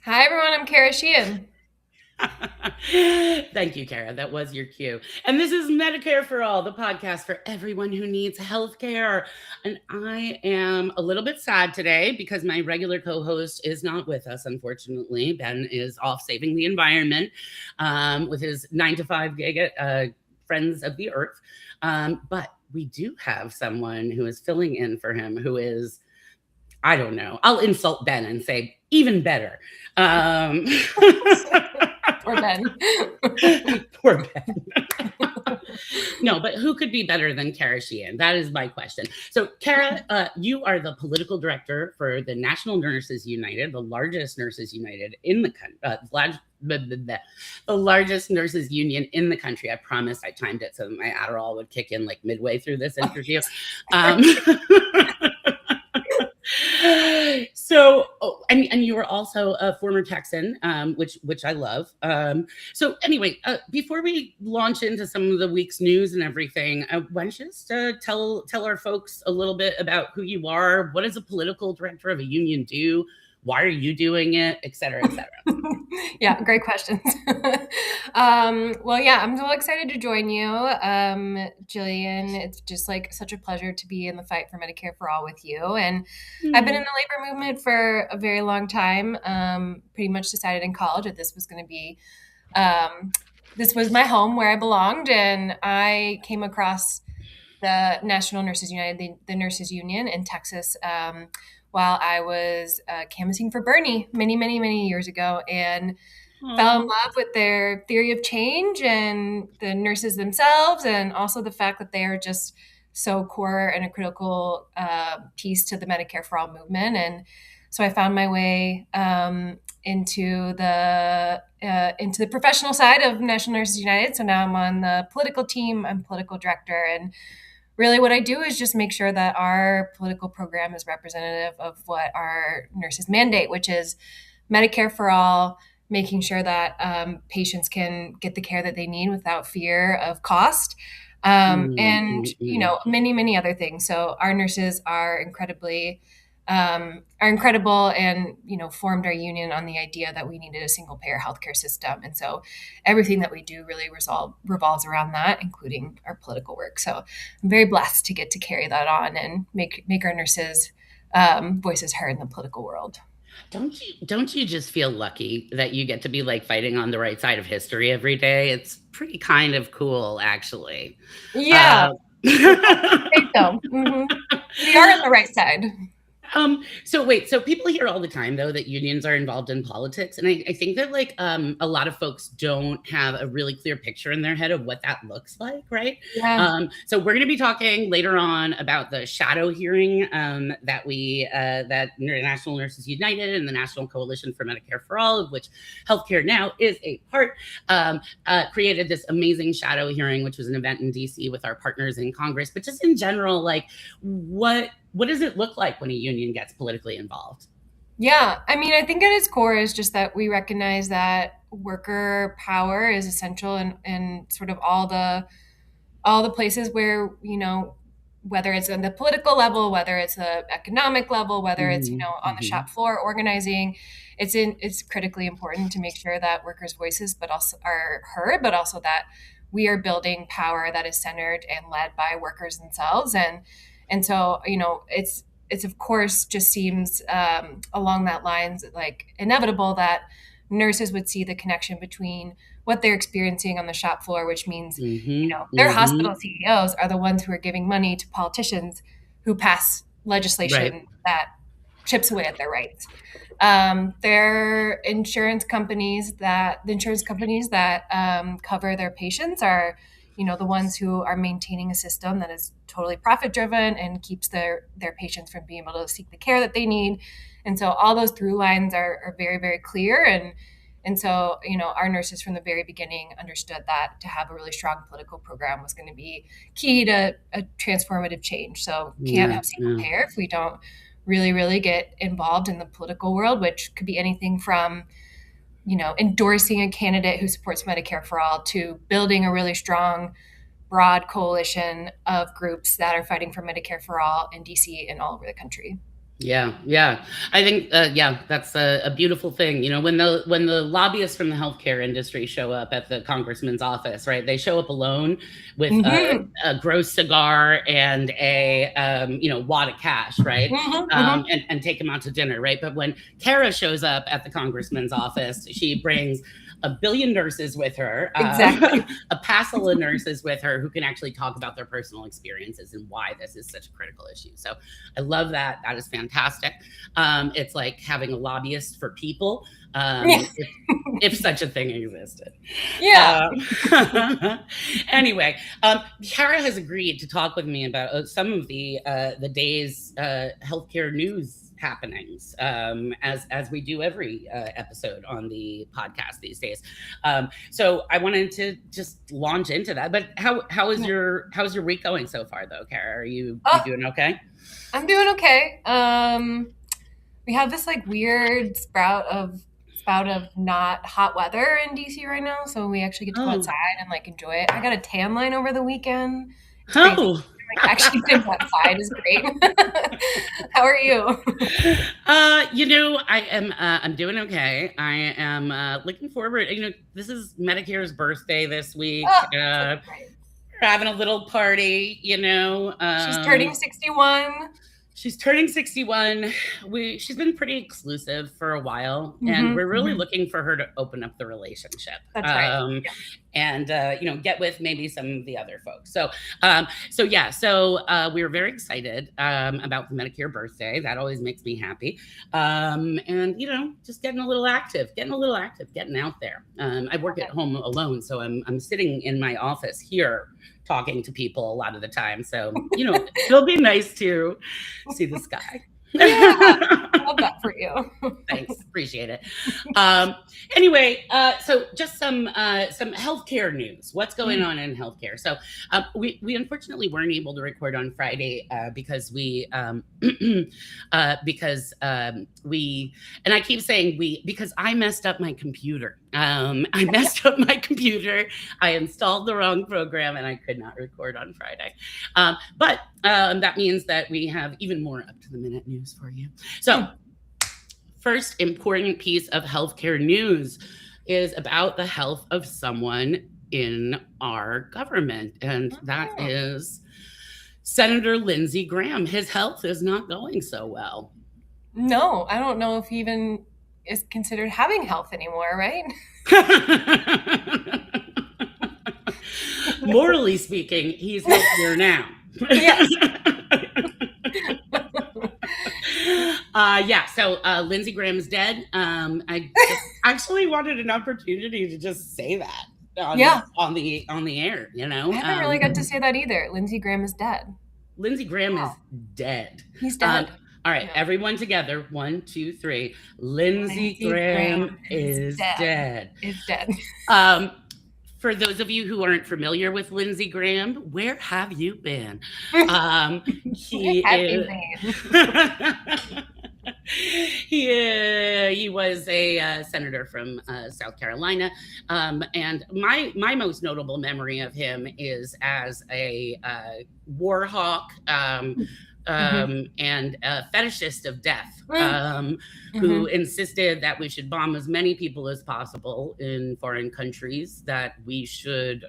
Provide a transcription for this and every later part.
Hi, everyone. I'm Kara Sheehan. Thank you, Kara. That was your cue. And this is Medicare for All, the podcast for everyone who needs health care. And I am a little bit sad today because my regular co host is not with us, unfortunately. Ben is off saving the environment with his 9 to 5 gig at Friends of the Earth. But we do have someone who is filling in for him who is, I don't know, I'll insult Ben and say, even better. Um, Or Ben. Poor Ben. No, but who could be better than Kara Sheehan? That is my question. So, Kara, you are the political director for the National Nurses United, the largest nurses united in the country, the largest nurses union in the country. I promised I timed it so that my Adderall would kick in like midway through this interview. Um, so, and you were also a former Texan, which I love. So anyway, before we launch into some of the week's news and everything, why don't you just tell our folks a little bit about who you are? What does a political director of a union do? Why are you doing it, et cetera, et cetera? Yeah, great questions. Well, yeah, I'm so excited to join you, Jillian. It's just like such a pleasure to be in the fight for Medicare for All with you. And I've been in Hmm. the labor movement for a very long time. Pretty much decided in college that this was going to be, um, this was my home where I belonged. And I came across the National Nurses United, the nurses union in Texas, while I was canvassing for Bernie many, many, many years ago, and fell in Aw. love with their theory of change and the nurses themselves, and also the fact that they are just so core and a critical piece to the Medicare for All movement. And so I found my way into the professional side of National Nurses United. So now I'm on the political team. I'm political director, and really what I do is just make sure that our political program is representative of what our nurses mandate, which is Medicare for all, making sure that patients can get the care that they need without fear of cost. Mm, And mm, mm. many, many other things. So our nurses are incredible, and formed our union on the idea that we needed a single payer healthcare system. And so everything that we do really revolves around that, including our political work. So I'm very blessed to get to carry that on and make our nurses voices heard in the political world. Don't you just feel lucky that you get to be like fighting on the right side of history every day? It's pretty kind of cool, actually. Yeah, Uh, yeah, I think so. We are on the right side. so wait, so people hear all the time though that unions are involved in politics, and I think that like a lot of folks don't have a really clear picture in their head of what that looks like, right? Yeah. So we're going to be talking later on about the shadow hearing that National Nurses United and the National Coalition for Medicare for All, of which Healthcare Now is a part, created this amazing shadow hearing, which was an event in DC with our partners in Congress. But just in general, like what does it look like when a union gets politically involved? Yeah, I mean, I think at its core is just that we recognize that worker power is essential in sort of all the places where, whether it's on the political level, whether it's the economic level, whether it's, Mhm, on the mhm. shop floor organizing, it's critically important to make sure that workers' voices but also are heard, but also that we are building power that is centered and led by workers themselves. And so, it's of course just seems along that lines like inevitable that nurses would see the connection between what they're experiencing on the shop floor, which means, Mhm, their hospital mhm. CEOs are the ones who are giving money to politicians who pass Right. legislation that chips away at their rights. The insurance companies that cover their patients are, the ones who are maintaining a system that is totally profit driven and keeps their patients from being able to seek the care that they need. And so all those through lines are very, very clear. And so, our nurses from the very beginning understood that to have a really strong political program was going to be key to a transformative change. So can't Yeah, have single yeah. payer if we don't really, really get involved in the political world, which could be anything from, endorsing a candidate who supports Medicare for all to building a really strong, broad coalition of groups that are fighting for Medicare for all in DC and all over the country. Yeah. I think, that's a beautiful thing. When the lobbyists from the healthcare industry show up at the congressman's office, right? They show up alone with Mm-hmm. a gross cigar and a wad of cash, right? Mm-hmm. Mm-hmm. And take him out to dinner, right? But when Kara shows up at the congressman's office, she brings a billion nurses with her, Exactly. a passel of nurses with her who can actually talk about their personal experiences and why this is such a critical issue. So I love that. That is fantastic. It's like having a lobbyist for people, Yeah. if such a thing existed. Yeah. Anyway, Kara has agreed to talk with me about some of the day's healthcare news happenings, as we do every episode on the podcast these days. So I wanted to just launch into that. But how's your week going so far, though, Kara? Are you doing okay? I'm doing okay. We have this like weird spout of not hot weather in DC right now, so we actually get to go Oh, outside and like enjoy it. I got a tan line over the weekend. It's crazy. oh. Like actually being outside is great. How are you? I'm doing okay. I am looking forward. This is Medicare's birthday this week. Oh, so We're great. having a little party. She's turning 61. She's turning 61. She's been pretty exclusive for a while, and Mm-hmm, we're really mm-hmm. looking for her to open up the relationship. That's right. Yeah. And get with maybe some of the other folks. We were very excited about the Medicare birthday. That always makes me happy. And just getting a little active, getting out there. I work at home alone, so I'm sitting in my office here talking to people a lot of the time. So it'll be nice to see the sky. Yeah. Love that for you. Thanks, appreciate it. Anyway, so just some healthcare news. What's going on in healthcare? So we unfortunately weren't able to record on Friday because we and I keep saying we because I messed up my computer. I messed up my computer. I installed the wrong program and I could not record on Friday. But that means that we have even more up to the minute news for you. So, first important piece of healthcare news is about the health of someone in our government, and that is Senator Lindsey Graham. His health is not going so well. No, I don't know if he even is considered having health anymore, right? Morally speaking, he's healthier now. Yes. So Lindsey Graham is dead. I just actually wanted an opportunity to just say that on the air. I haven't really got to say that either. Lindsey Graham is dead. Lindsey Graham is dead. He's dead. All right, everyone together. 1, 2, 3. Lindsey Graham is dead. Is dead. For those of you who aren't familiar with Lindsey Graham, where have you been? He was a senator from South Carolina, and my most notable memory of him is as a war hawk. And a fetishist of death, who insisted that we should bomb as many people as possible in foreign countries, that we should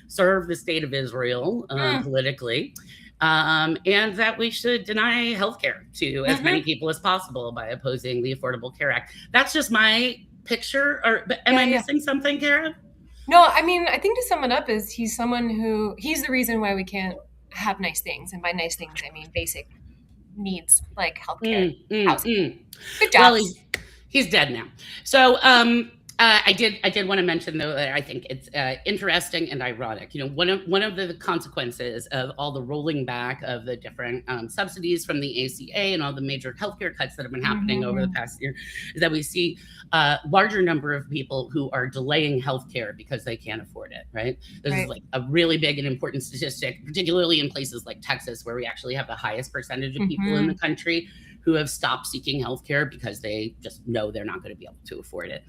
serve the state of Israel politically, and that we should deny healthcare to as many people as possible by opposing the Affordable Care Act. That's just my picture. But am I missing something, Kara? No, I mean, I think to sum it up is he's the reason why we can't have nice things, and by nice things I mean basic needs like healthcare, housing. Good job. Well, he's dead now. So I did want to mention, though, that I think it's interesting and ironic. One of the consequences of all the rolling back of the different subsidies from the ACA and all the major healthcare cuts that have been happening over the past year is that we see a larger number of people who are delaying healthcare because they can't afford it. Right. This is like a really big and important statistic, particularly in places like Texas, where we actually have the highest percentage of people in the country who have stopped seeking healthcare because they just know they're not going to be able to afford it.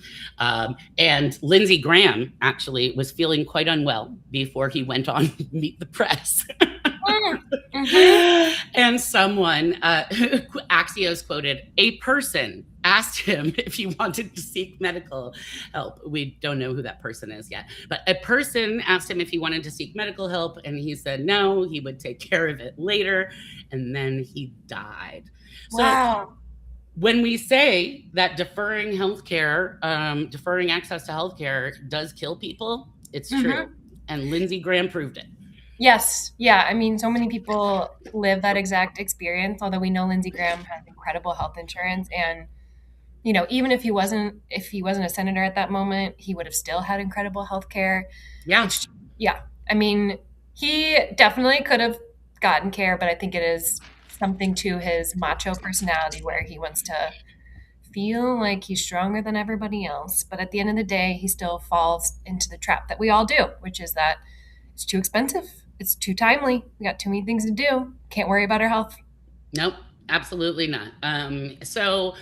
And Lindsey Graham actually was feeling quite unwell before he went on Meet the Press. And someone, Axios quoted, a person asked him if he wanted to seek medical help. We don't know who that person is yet, but a person asked him if he wanted to seek medical help, and he said no, he would take care of it later, and then he died. So Wow. when we say that deferring healthcare, deferring access to healthcare does kill people, it's true. And Lindsey Graham proved it. Yes. Yeah. I mean, so many people live that exact experience, although we know Lindsey Graham has incredible health insurance. And, you know, even if he wasn't a senator at that moment, he would have still had incredible health care. Yeah. Yeah. I mean, he definitely could have gotten care, but I think it is something to his macho personality where he wants to feel like he's stronger than everybody else. But at the end of the day, he still falls into the trap that we all do, which is that it's too expensive. It's too timely. We got too many things to do. Can't worry about our health. Nope, absolutely not. So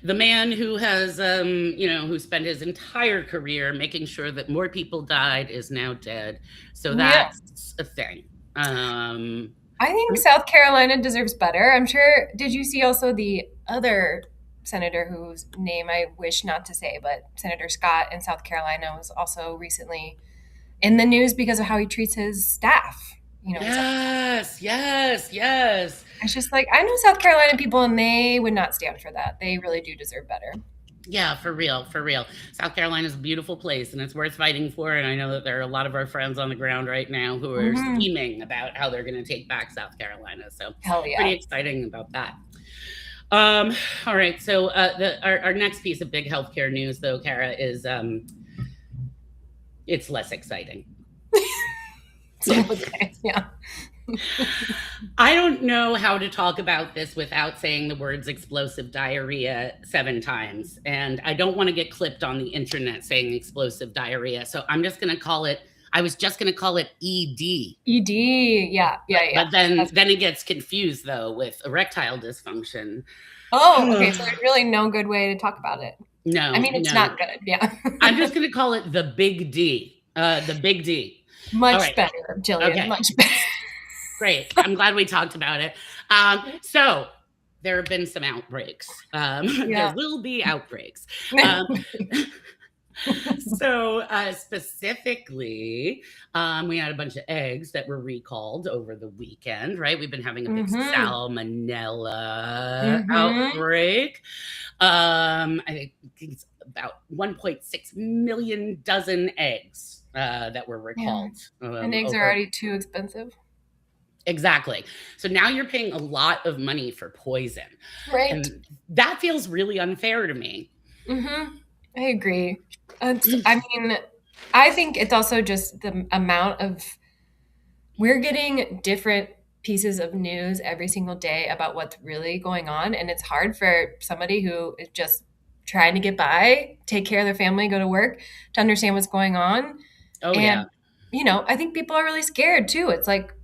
the man who has, who spent his entire career making sure that more people died is now dead. So that's a thing. I think South Carolina deserves better. I'm sure. Did you see also the other senator whose name I wish not to say, but Senator Scott in South Carolina was also recently in the news because of how he treats his staff. You know, yes. it's just like, I know South Carolina people and they would not stand for that. They really do deserve better. Yeah, for real. South Carolina is a beautiful place and it's worth fighting for. And I know that there are a lot of our friends on the ground right now who are scheming about how they're going to take back South Carolina. So hell yeah, pretty exciting about that. All right. So our next piece of big healthcare news, though, Kara, is it's less exciting. Yeah. I don't know how to talk about this without saying the words explosive diarrhea 7 times. And I don't want to get clipped on the internet saying explosive diarrhea. So I'm just going to call it, I was just going to call it ED. ED. Yeah. But then it gets confused, though, with erectile dysfunction. Oh, okay. So there's really no good way to talk about it. No. I mean, it's not good. Yeah. I'm just going to call it the big D. The big D. Much better, Jillian. Okay. Much better. Great. I'm glad we talked about it. So there have been some outbreaks. There will be outbreaks. So specifically, we had a bunch of eggs that were recalled over the weekend, right? We've been having a big salmonella outbreak. I think it's about 1.6 million dozen eggs that were recalled. And eggs are already too expensive. Exactly. So now you're paying a lot of money for poison. Right. And that feels really unfair to me. I agree. I mean, I think it's also just the amount of, we're getting different pieces of news every single day about what's really going on. And it's hard for somebody who is just trying to get by, take care of their family, go to work, to understand what's going on. And, you know, I think people are really scared too. It's like,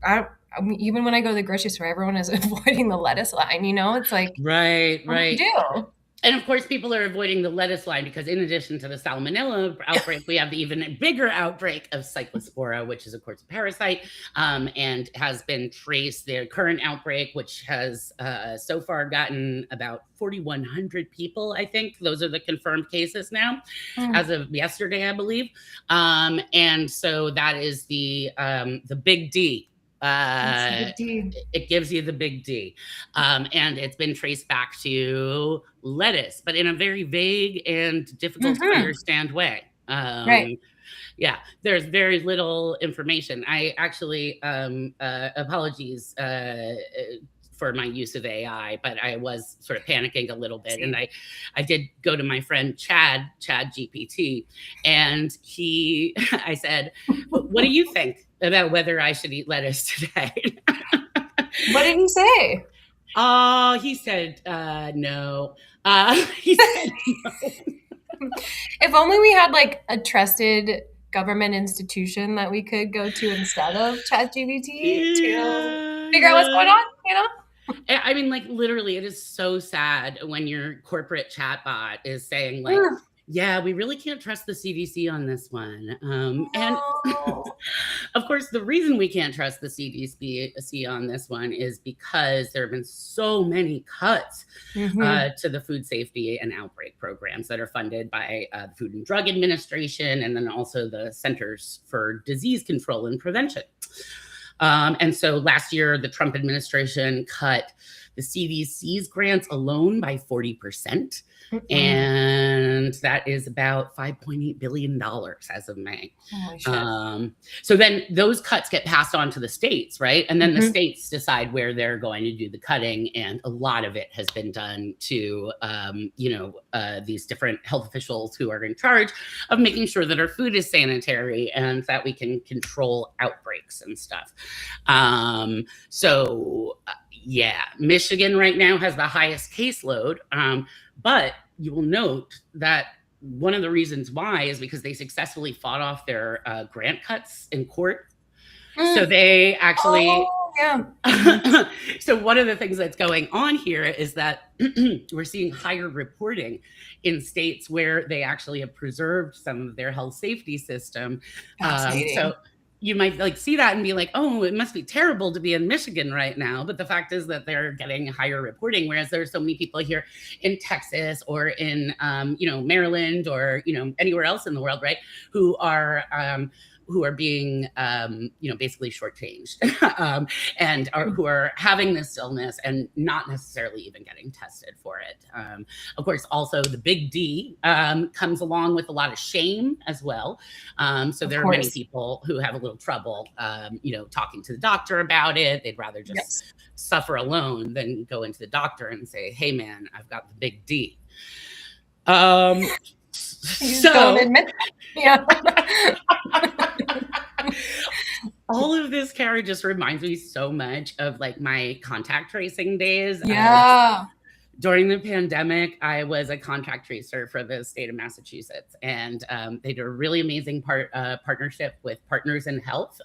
even when I go to the grocery store, everyone is avoiding the lettuce line, you know? It's like, right. What do you do? And of course, people are avoiding the lettuce line because in addition to the salmonella outbreak, we have the even bigger outbreak of cyclospora, which is, of course, a parasite, and has been traced. The current outbreak, which has so far gotten about 4,100 people, I think. Those are the confirmed cases now, as of yesterday, I believe. And so that is the big D. It gives you the big D. And it's been traced back to lettuce, but in a very vague and difficult to understand way. Right. Yeah, there's very little information. I actually, apologies for my use of AI, but I was sort of panicking a little bit. And I did go to my friend Chad GPT, and I said, what do you think about whether I should eat lettuce today? What did he say? He said, no. He said no. If only we had like a trusted government institution that we could go to instead of ChatGPT to figure out what's going on, you know? I mean, like, literally, it is so sad when your corporate chatbot is saying, like, Yeah, we really can't trust the CDC on this one. And No. of course, the reason we can't trust the CDC on this one is because there have been so many cuts Hmm. to the food safety and outbreak programs that are funded by the Food and Drug Administration and then also the Centers for Disease Control and Prevention. And so last year, the Trump administration cut the CDC's grants alone by 40%. Mm-mm. And that is about $5.8 billion as of May. Holy shit. So then those cuts get passed on to the states, right? And then the Hmm. states decide where they're going to do the cutting. And a lot of it has been done to, these different health officials who are in charge of making sure that our food is sanitary and that we can control outbreaks and stuff. Yeah, Michigan right now has the highest caseload. But you will note that one of the reasons why is because they successfully fought off their grant cuts in court. So Mm. they actually, Oh, yeah. Mhm. so one of the things that's going on here is that we're seeing higher reporting in states where they actually have preserved some of their health safety system. So Fascinating. you might like see that and be like, oh, it must be terrible to be in Michigan right now. But the fact is that they're getting higher reporting, whereas there's so many people here in Texas or in, Maryland or, anywhere else in the world, right, who are being, basically shortchanged and who are having this illness and not necessarily even getting tested for it. Of course, also the big D comes along with a lot of shame as well. So Of there are many course. people who have a little trouble, talking to the doctor about it. They'd rather just Yes. suffer alone than go into the doctor and say, hey, man, I've got the big D. Um, You just don't so admit that. all of this, Kara, just reminds me so much of like my contact tracing days. Yeah. During the pandemic, I was a contact tracer for the state of Massachusetts, and they did a really amazing partnership with Partners in Health.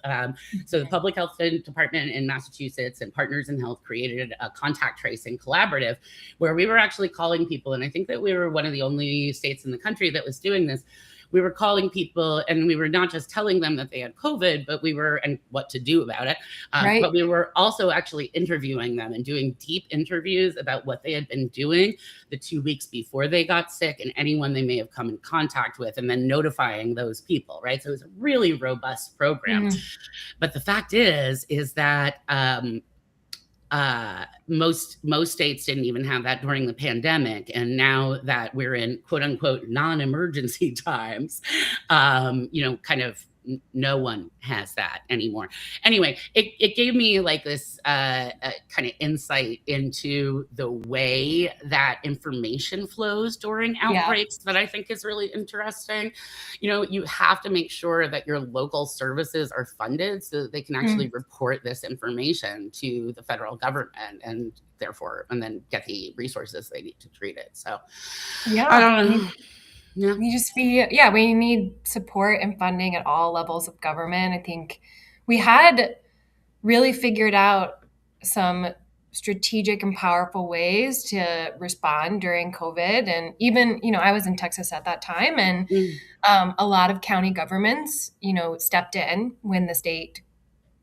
So the Public Health Department in Massachusetts and Partners in Health created a contact tracing collaborative where we were actually calling people, and I think that we were one of the only states in the country that was doing this. We were calling people and we were not just telling them that they had COVID, but and what to do about it. But Right. we were also actually interviewing them and doing deep interviews about what they had been doing the 2 weeks before they got sick and anyone they may have come in contact with, and then notifying those people, right? So it was a really robust program. Mhm. But the fact is that most states didn't even have that during the pandemic, and now that we're in quote unquote non-emergency times, kind of no one has that anymore. Anyway, it gave me like this kind of insight into the way that information flows during Yeah. outbreaks that I think is really interesting. You have to make sure that your local services are funded so that they can actually Mm. report this information to the federal government and then get the resources they need to treat it. So I Yeah. don't know. Yeah. We need support and funding at all levels of government. I think we had really figured out some strategic and powerful ways to respond during COVID. And even, I was in Texas at that time, and Mm. a lot of county governments, stepped in when the state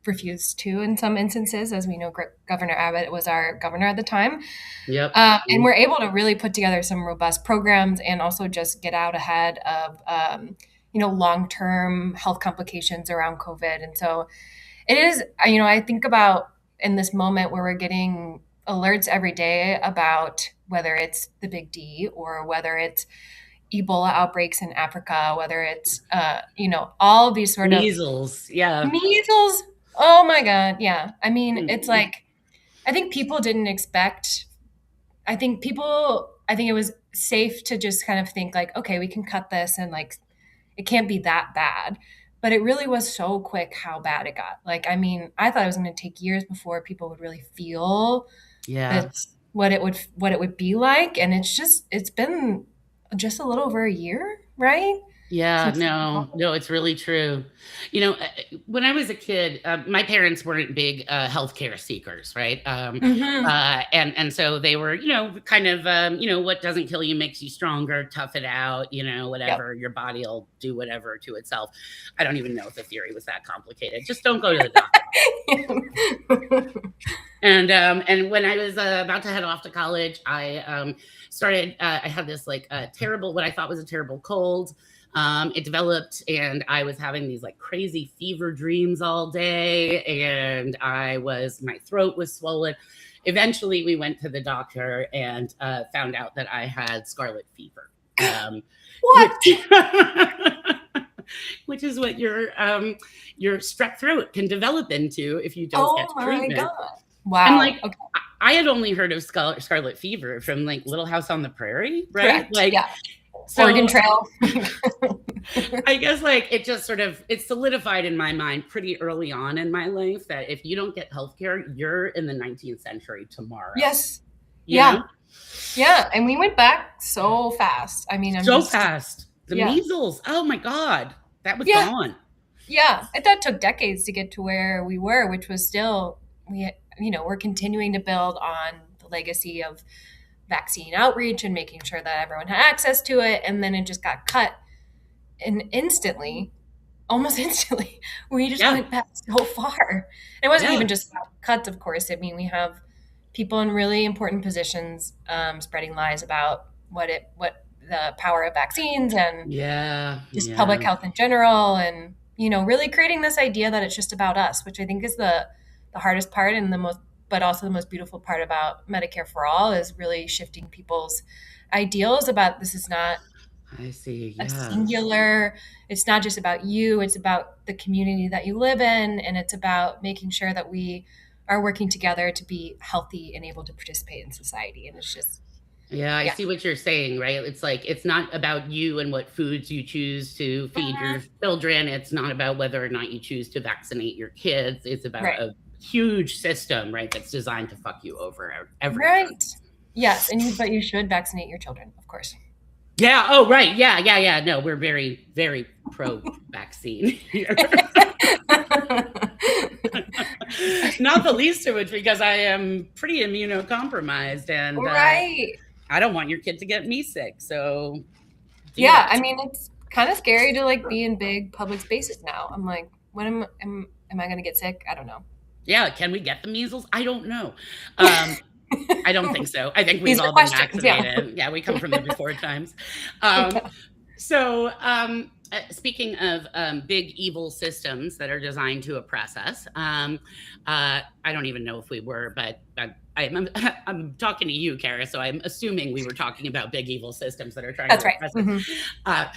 refused to in some instances. As we know, Governor Abbott was our governor at the time. Yep. And we're able to really put together some robust programs and also just get out ahead of, long-term health complications around COVID. And so it is, I think about in this moment where we're getting alerts every day about whether it's the big D or whether it's Ebola outbreaks in Africa, whether it's, all of these sort of Measles. Yeah. measles. Oh my God. Yeah. I mean, it's Mm. like, I think people didn't expect, I think it was safe to just kind of think like, okay, we can cut this and like, it can't be that bad. But it really was so quick how bad it got. Like, I mean, I thought it was going to take years before people would really feel Yeah. that's what it would be like. And it's been just a little over a year, right? Yeah, It's no, it's really true. When I was a kid, my parents weren't big healthcare seekers, right? Mhm. And so they were, kind of, what doesn't kill you makes you stronger. Tough it out, Yep. whatever. Your body will do whatever to itself. I don't even know if the theory was that complicated. Just don't go to the doctor. And when I was about to head off to college, I started. I had this like terrible, what I thought was a terrible cold. It developed, and I was having these like crazy fever dreams all day, and my throat was swollen. Eventually, we went to the doctor and found out that I had scarlet fever, which What? which is what your strep throat can develop into if you don't get Oh my treatment. god. And like Wow. Okay. I had only heard of scarlet fever from like Little House on the Prairie, right? Correct. Like Yeah. Oregon so Trail. I guess like it just sort of it solidified in my mind pretty early on in my life that if you don't get healthcare, you're in the 19th century tomorrow. Yes. You Yeah. know? Yeah. And we went back so fast. I mean, I'm So just, fast. The yeah. measles. Oh my God. That was Yeah. gone. Yeah. That took decades to get to where we were, which was still, we're continuing to build on the legacy of vaccine outreach and making sure that everyone had access to it. And then it just got cut. And instantly, almost instantly, we just Yeah. went back so far. It wasn't Yeah. even just cuts, of course. I mean, we have people in really important positions spreading lies about what the power of vaccines and Yeah. just Yeah. public health in general, and really creating this idea that it's just about us, which I think is the hardest part and the most, but also the most beautiful part about Medicare for All, is really shifting people's ideals about this is not I see. a Yeah. singular, it's not just about you, it's about the community that you live in, and it's about making sure that we are working together to be healthy and able to participate in society. And it's just, Yeah, I yeah. see what you're saying, right? It's like it's not about you and what foods you choose to feed Mhm. your children. It's not about whether or not you choose to vaccinate your kids. It's about Right. a huge system, right, that's designed to fuck you over every turn. Right. Yes. But you should vaccinate your children, of course. Yeah. Oh, right. Yeah. Yeah. Yeah. No, we're very, very pro vaccine here. Not the least of which because I am pretty immunocompromised and Right. I don't want your kid to get me sick. So do Yeah. that. I mean, it's kind of scary to like be in big public spaces now. I'm like, when am I going to get sick? I don't know. Yeah. Can we get the measles? I don't know. I don't think so. I think we've These are all been questions. Yeah. vaccinated. Yeah, we come from the before times. Um, Speaking of big evil systems that are designed to oppress us, I don't even know if we were, but I'm talking to you, Kara, so I'm assuming we were talking about big evil systems that are trying That's to right. oppress us.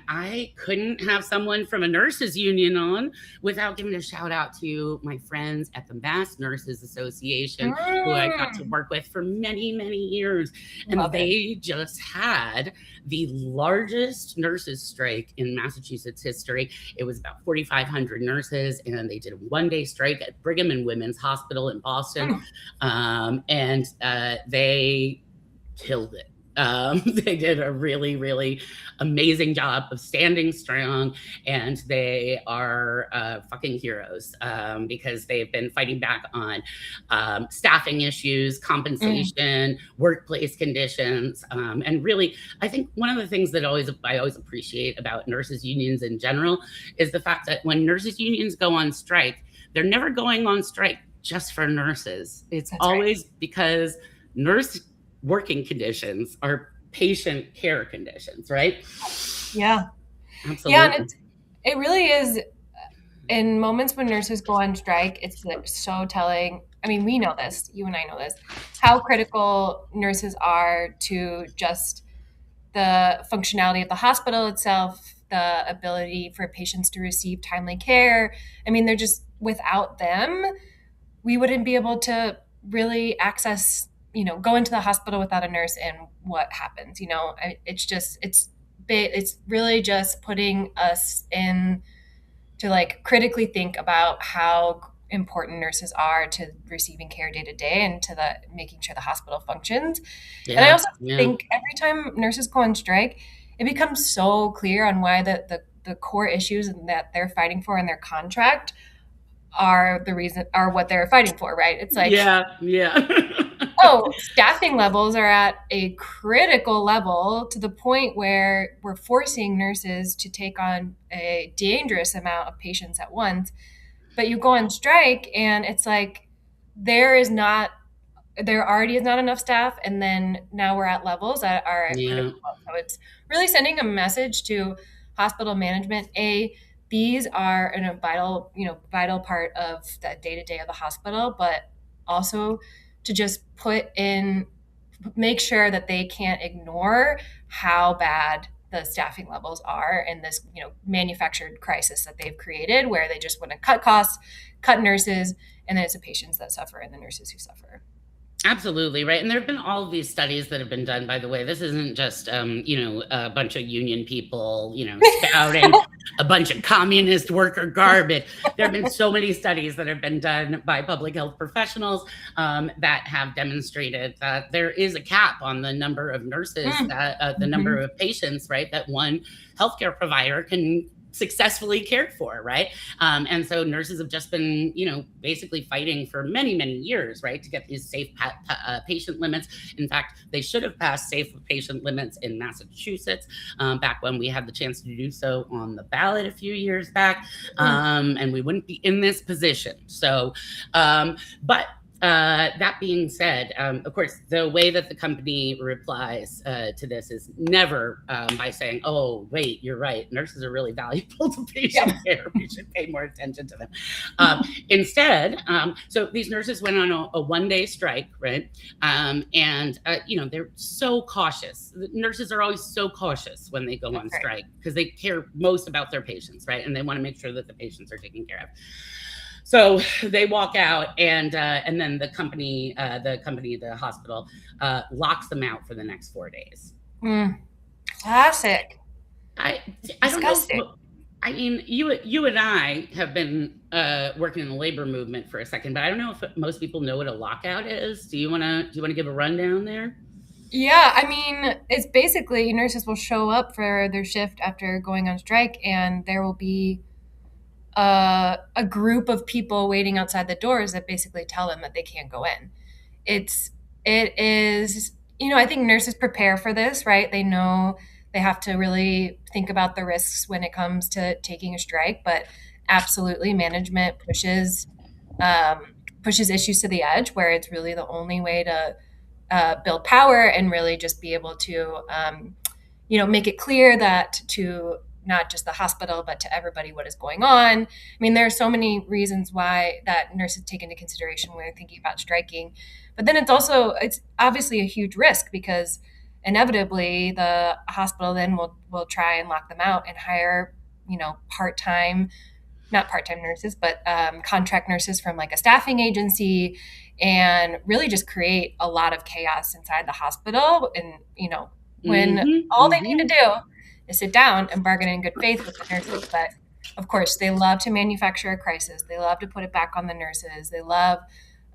I couldn't have someone from a nurses union on without giving a shout out to my friends at the Mass Nurses Association, who I got to work with for many, many years. And Love it. they just had the largest nurses strike in Massachusetts history. It was about 4,500 nurses, and they did a one-day strike at Brigham and Women's Hospital in Boston. And they killed it. They did a really, really amazing job of standing strong, and they are fucking heroes because they've been fighting back on staffing issues, compensation, workplace conditions, and really, I think one of the things that I always appreciate about nurses unions in general is the fact that when nurses unions go on strike, they're never going on strike just for nurses. It's That's always right. because nurse working conditions are patient care conditions, right? Yeah. Absolutely. Yeah. And it really is, in moments when nurses go on strike, it's so telling. I mean, we know this, you and I know this, how critical nurses are to just the functionality of the hospital itself, the ability for patients to receive timely care. I mean, they're just, without them, we wouldn't be able to really access, go into the hospital without a nurse, and what happens, it's really just putting us in to like critically think about how important nurses are to receiving care day to day and to making sure the hospital functions. And I also think every time nurses go on strike, it becomes so clear on why the core issues that they're fighting for in their contract are what they're fighting for, right? It's like, Yeah. oh, staffing levels are at a critical level to the point where we're forcing nurses to take on a dangerous amount of patients at once. But you go on strike, and it's like there is not there already is not enough staff, and then now we're at levels that are at Yeah. critical. So it's really sending a message to hospital management. These are a vital part of the day to day of the hospital, but also to just make sure that they can't ignore how bad the staffing levels are in this manufactured crisis that they've created, where they just want to cut costs, cut nurses, and then it's the patients that suffer and the nurses who suffer. Absolutely, right. And there have been all of these studies that have been done, by the way. This isn't just, a bunch of union people, spouting a bunch of communist worker garbage. There have been so many studies that have been done by public health professionals that have demonstrated that there is a cap on the number of nurses, the number of patients, right, that one healthcare provider can successfully cared for, right? And so nurses have just been, basically fighting for many, many years, right, to get these safe patient limits. In fact, they should have passed safe patient limits in Massachusetts back when we had the chance to do so on the ballot a few years back, and we wouldn't be in this position. So, but that being said, of course, the way that the company replies to this is never by saying, "Oh, wait, you're right. Nurses are really valuable to patient care. We should pay more attention to them." Instead, so these nurses went on a one-day strike, right? And they're so cautious. The nurses are always so cautious when they go on strike because they care most about their patients, right? And they want to make sure that the patients are taken care of. So they walk out, and then the hospital, locks them out for the next 4 days. Classic. I don't know. I mean, you and I have been working in the labor movement for a second, but I don't know if most people know what a lockout is. Do you want to give a rundown there? Yeah, I mean, it's basically nurses will show up for their shift after going on strike, and there will be a group of people waiting outside the doors that basically tell them that they can't go in. It is, I think nurses prepare for this, right? They know they have to really think about the risks when it comes to taking a strike, but absolutely management pushes issues to the edge where it's really the only way to build power and really just be able to make it clear that to not just the hospital, but to everybody what is going on. I mean, there are so many reasons why that nurses take into consideration when they're thinking about striking. But then it's obviously a huge risk because inevitably the hospital then will try and lock them out and hire, not part-time nurses, but contract nurses from like a staffing agency and really just create a lot of chaos inside the hospital. And, when all they need to do is sit down and bargain in good faith with the nurses. But of course, they love to manufacture a crisis. They love to put it back on the nurses. They love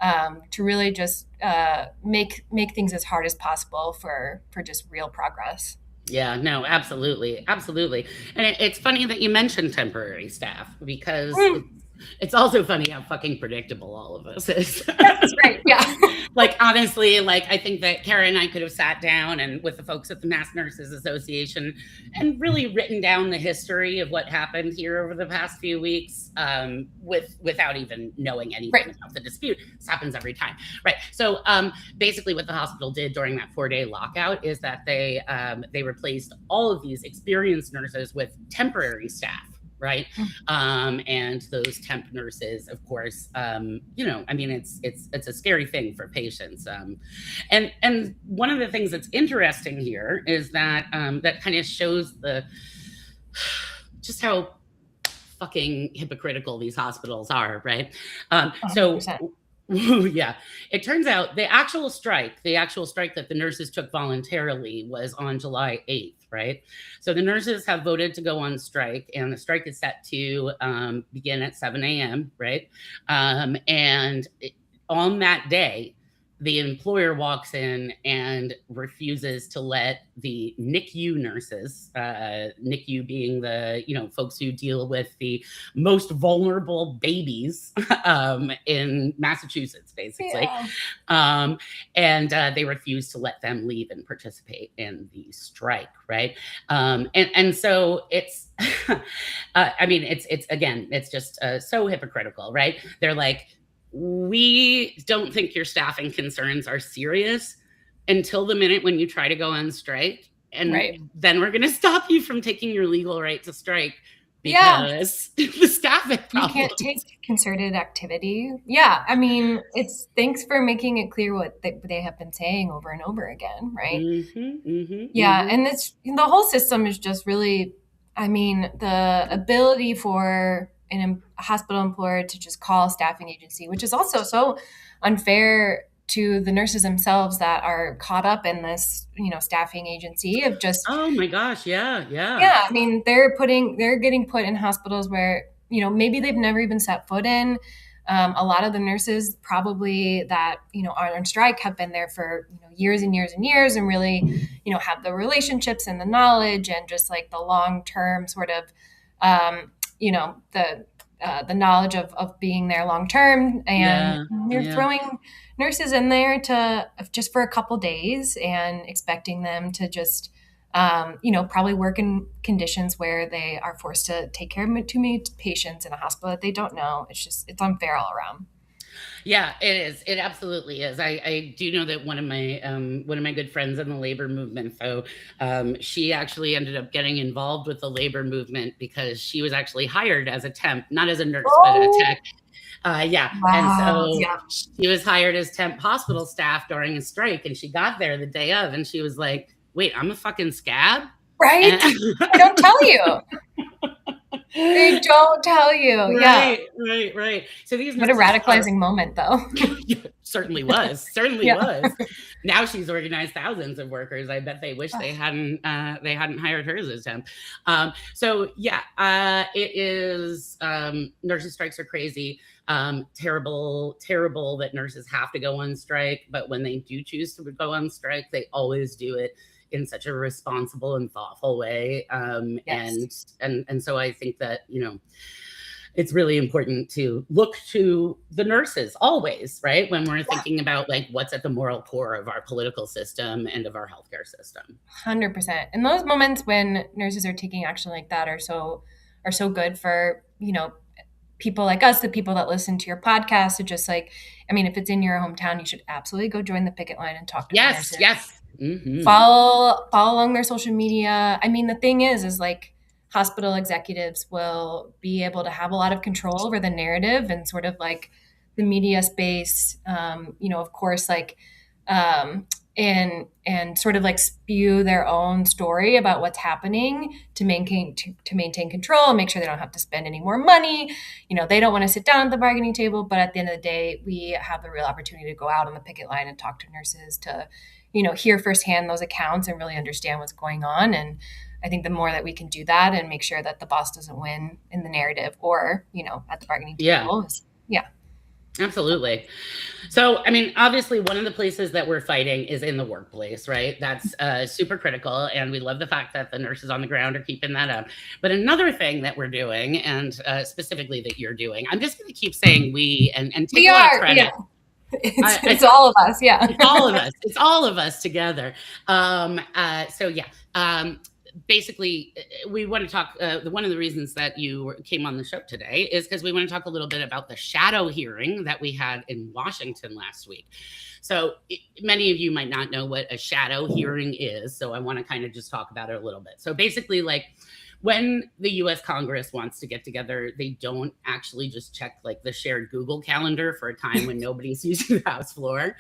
to really just make things as hard as possible for just real progress. Yeah, no, absolutely. Absolutely. And it's funny that you mentioned temporary staff because it's also funny how fucking predictable all of this is. That's right. Yeah. Like, honestly, like, I think that Kara and I could have sat down and with the folks at the Mass Nurses Association and really written down the history of what happened here over the past few weeks without even knowing anything about the dispute. This happens every time. Right. So basically what the hospital did during that 4-day lockout is that they replaced all of these experienced nurses with temporary staff. Right. And those temp nurses, of course, I mean, it's a scary thing for patients. And one of the things that's interesting here is that that kind of shows just how fucking hypocritical these hospitals are. Right. So yeah, it turns out the actual strike that the nurses took voluntarily was on July 8th. Right. So the nurses have voted to go on strike, and the strike is set to begin at 7 a.m. Right. And on that day, the employer walks in and refuses to let the NICU nurses, NICU being the, folks who deal with the most vulnerable babies in Massachusetts, basically. Yeah. And they refuse to let them leave and participate in the strike, right? And so it's, it's just so hypocritical, right? They're like, we don't think your staffing concerns are serious until the minute when you try to go on strike. And Right. then we're going to stop you from taking your legal right to strike because Yeah. the staffing problems. You can't take concerted activity. Yeah. I mean, it's thanks for making it clear what they have been saying over and over again, right? Yeah. And it's the whole system is just really, I mean, the ability for a hospital employer to just call a staffing agency, which is also so unfair to the nurses themselves that are caught up in this, staffing agency of just, oh my gosh, yeah. I mean, they're getting put in hospitals where, maybe they've never even set foot in. A lot of the nurses probably that, are on strike have been there for, years and years and years and really, have the relationships and the knowledge and just like the long-term sort of, the knowledge of being there long-term. And you're throwing nurses in there to just for a couple days and expecting them to just, probably work in conditions where they are forced to take care of too many patients in a hospital that they don't know. It's unfair all around. Yeah, it is. It absolutely is. I do know that one of my good friends in the labor movement, though, she actually ended up getting involved with the labor movement because she was actually hired as a temp, not as a nurse, but a tech. Wow. And so she was hired as temp hospital staff during a strike, and she got there the day of, and she was like, "Wait, I'm a fucking scab." Right? I don't tell you. They don't tell you. Right. So these what a radicalizing moment, though. certainly was. Now she's organized thousands of workers. I bet they wish they hadn't hired her as a temp. It is. Nurses' strikes are crazy. Terrible that nurses have to go on strike. But when they do choose to go on strike, they always do it in such a responsible and thoughtful way. Yes. And so I think that, it's really important to look to the nurses always, right? When we're thinking about like what's at the moral core of our political system and of our healthcare system. 100%. And those moments when nurses are taking action like that are so good for, people like us, the people that listen to your podcast. So just like, I mean, if it's in your hometown, you should absolutely go join the picket line and talk to nurses. Yes. Follow along their social media. I mean, the thing is like hospital executives will be able to have a lot of control over the narrative and sort of like the media space, of course, like, and sort of like spew their own story about what's happening to maintain control and make sure they don't have to spend any more money. They don't want to sit down at the bargaining table, but at the end of the day, we have the real opportunity to go out on the picket line and talk to nurses to, hear firsthand those accounts and really understand what's going on. And I think the more that we can do that and make sure that the boss doesn't win in the narrative or, at the bargaining table. Yeah. Absolutely. So, I mean, obviously, one of the places that we're fighting is in the workplace, right? That's super critical. And we love the fact that the nurses on the ground are keeping that up. But another thing that we're doing, and specifically that you're doing, I'm just going to keep saying we and take a lot of credit. Yeah. It's all of us. Yeah. It's all of us. It's all of us together. Basically, we want to talk. One of the reasons that you came on the show today is because we want to talk a little bit about the shadow hearing that we had in Washington last week. So many of you might not know what a shadow hearing is. So I want to kind of just talk about it a little bit. So basically, like when the U.S. Congress wants to get together, they don't actually just check like the shared Google calendar for a time when nobody's using the House floor.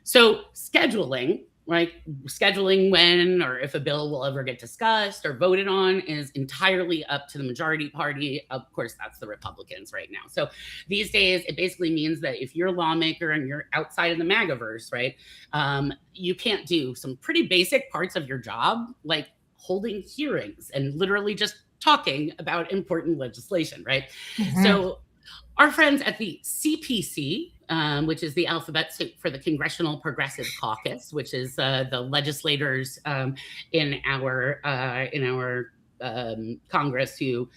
So scheduling when or if a bill will ever get discussed or voted on is entirely up to the majority party. Of course, that's the Republicans right now. So these days, it basically means that if you're a lawmaker and you're outside of the MAGAverse, right, you can't do some pretty basic parts of your job, like holding hearings and literally just talking about important legislation, right? So Our friends at the CPC, which is the alphabet soup for the Congressional Progressive Caucus, which is the legislators in our Congress who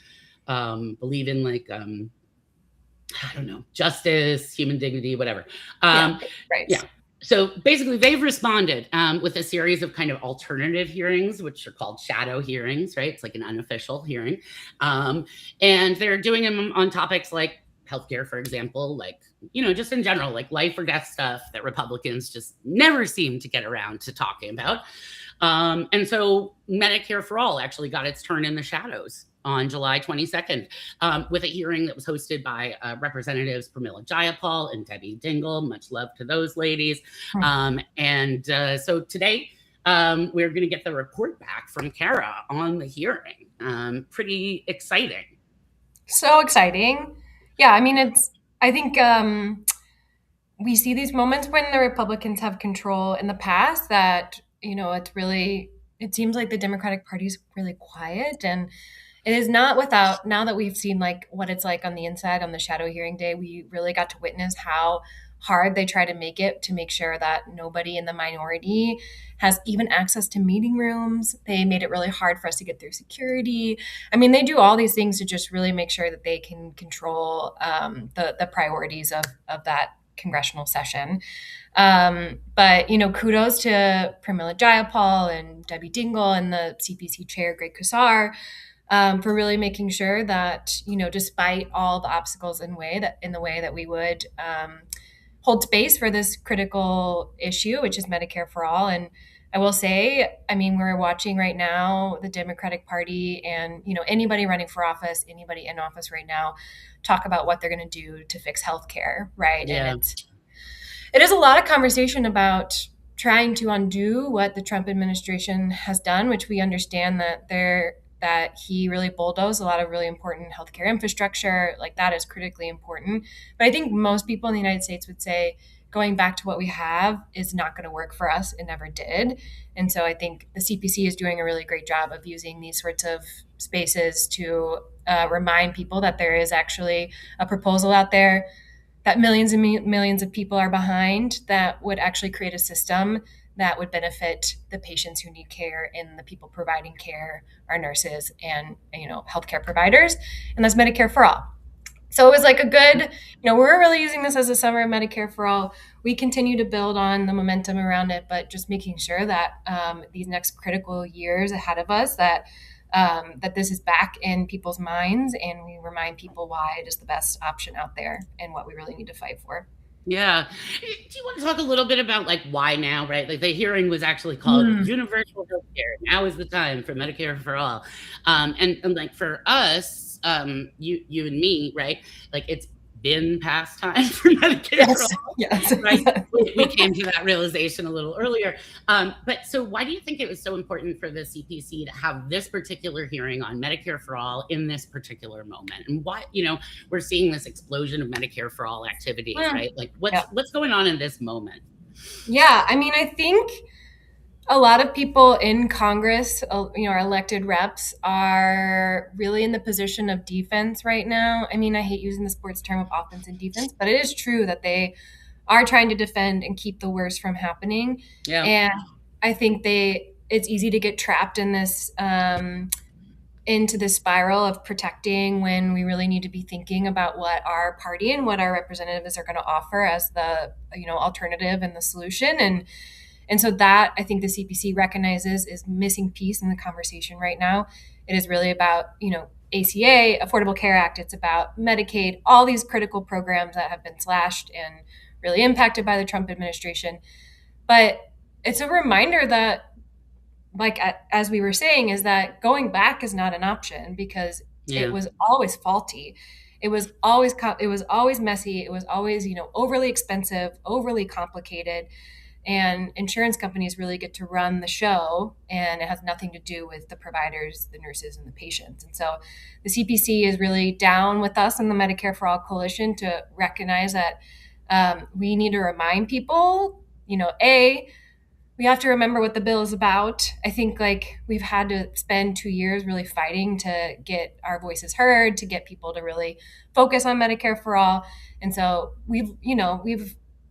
believe in I don't know, justice, human dignity, whatever. Right. Yeah. So basically, they've responded with a series of kind of alternative hearings, which are called shadow hearings, right? It's like an unofficial hearing. And they're doing them on topics like healthcare, for example, like, just in general, like life or death stuff that Republicans just never seem to get around to talking about. And so Medicare for All actually got its turn in the shadows on July 22nd with a hearing that was hosted by Representatives Pramila Jayapal and Debbie Dingell. Much love to those ladies. So today we're going to get the report back from Kara on the hearing. Pretty exciting. So exciting. Yeah, I mean, I think we see these moments when the Republicans have control in the past that, it seems like the Democratic Party is really quiet, and it is not without, now that we've seen like what it's like on the inside on the shadow hearing day, we really got to witness how hard they try to make it to make sure that nobody in the minority has even access to meeting rooms. They made it really hard for us to get through security. I mean, they do all these things to just really make sure that they can control the priorities of that congressional session. But kudos to Pramila Jayapal and Debbie Dingell and the CPC chair, Greg Casar, for really making sure that, despite all the obstacles in the way that we would hold space for this critical issue, which is Medicare for All. And I will say, I mean, we're watching right now the Democratic Party and, anybody running for office, anybody in office right now, talk about what they're going to do to fix healthcare, right? Yeah. And it is a lot of conversation about trying to undo what the Trump administration has done, which we understand that he really bulldozed a lot of really important healthcare infrastructure. Like, that is critically important. But I think most people in the United States would say going back to what we have is not going to work for us. It never did. And so I think the CPC is doing a really great job of using these sorts of spaces to remind people that there is actually a proposal out there that millions and millions of people are behind, that would actually create a system that would benefit the patients who need care and the people providing care, our nurses and, healthcare providers. And that's Medicare for All. So it was like a good, we're really using this as a summer of Medicare for All. We continue to build on the momentum around it, but just making sure that these next critical years ahead of us, that this is back in people's minds, and we remind people why it is the best option out there and what we really need to fight for. Yeah. Do you want to talk a little bit about why now, right? Like, the hearing was actually called Universal Healthcare. Now is the time for Medicare for All. And like for us, you and me, right? Like, it's been past time for Medicare for All. Yes. Right? We came to that realization a little earlier. But so why do you think it was so important for the CPC to have this particular hearing on Medicare for All in this particular moment? And why, we're seeing this explosion of Medicare for All activity, right? Like, what's going on in this moment? Yeah, I mean, I think a lot of people in Congress, our elected reps, are really in the position of defense right now. I mean, I hate using the sports term of offense and defense, but it is true that they are trying to defend and keep the worst from happening. Yeah. And I think it's easy to get trapped in this, into this spiral of protecting, when we really need to be thinking about what our party and what our representatives are going to offer as the, alternative and the solution. And so that, I think, the CPC recognizes is missing piece in the conversation right now. It is really about, ACA, Affordable Care Act. It's about Medicaid, all these critical programs that have been slashed and really impacted by the Trump administration. But it's a reminder that, as we were saying, is that going back is not an option, because it was always faulty. It was always messy. It was always, overly expensive, overly complicated. And insurance companies really get to run the show, and it has nothing to do with the providers, the nurses, and the patients. And so the CPC is really down with us in the Medicare for All coalition to recognize that we need to remind people, we have to remember what the bill is about. I think like we've had to spend 2 years really fighting to get our voices heard, to get people to really focus on Medicare for all. And so we've